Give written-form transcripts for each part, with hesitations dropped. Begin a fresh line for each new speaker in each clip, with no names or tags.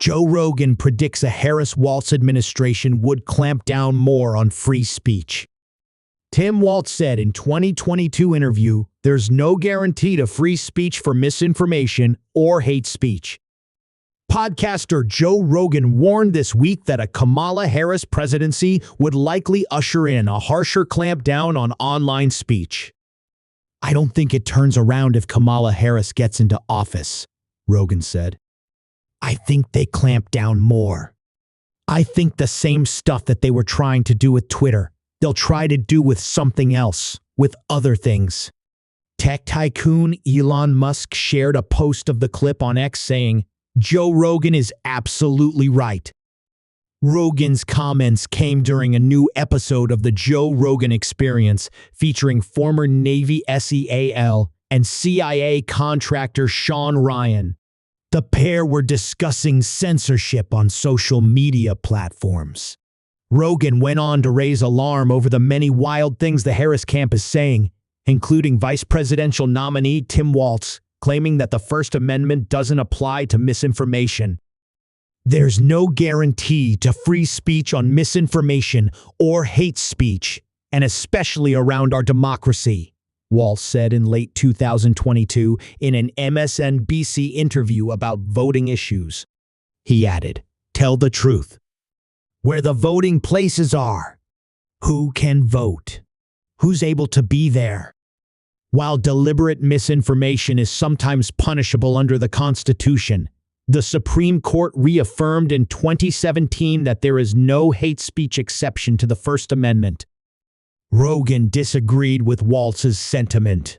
Joe Rogan predicts a Harris-Walz administration would clamp down more on free speech. Tim Walz said in 2022 interview, "There's no guarantee to free speech for misinformation or hate speech." Podcaster Joe Rogan warned this week that a Kamala Harris presidency would likely usher in a harsher clampdown on online speech. "I don't think it turns around if Kamala Harris gets into office," Rogan said. "I think they clamp down more. I think the same stuff that they were trying to do with Twitter, they'll try to do with something else, with other things." Tech tycoon Elon Musk shared a post of the clip on X saying, "Joe Rogan is absolutely right." Rogan's comments came during a new episode of the Joe Rogan Experience featuring former Navy SEAL and CIA contractor Sean Ryan. The pair were discussing censorship on social media platforms. Rogan went on to raise alarm over the many wild things the Harris camp is saying, including vice presidential nominee Tim Walz, claiming that the First Amendment doesn't apply to misinformation. "There's no guarantee to free speech on misinformation or hate speech, and especially around our democracy," Walz said in late 2022 in an MSNBC interview about voting issues. He added, "Tell the truth. Where the voting places are. Who can vote? Who's able to be there? While deliberate misinformation is sometimes punishable under the Constitution, the Supreme Court reaffirmed in 2017 that there is no hate speech exception to the First Amendment." Rogan disagreed with Walz's sentiment.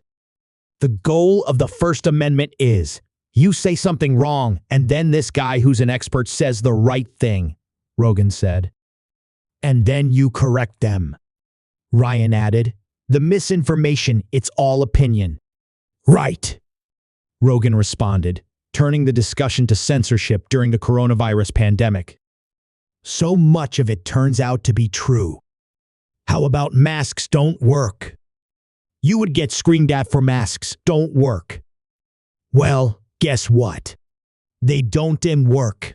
"The goal of the First Amendment is, you say something wrong, and then this guy who's an expert says the right thing," Rogan said. "And then you correct them." Ryan added, "The misinformation, it's all opinion." "Right," Rogan responded, turning the discussion to censorship during the coronavirus pandemic. "So much of it turns out to be true. How about masks don't work? You would get screamed at for masks don't work. Well, guess what? They don't work."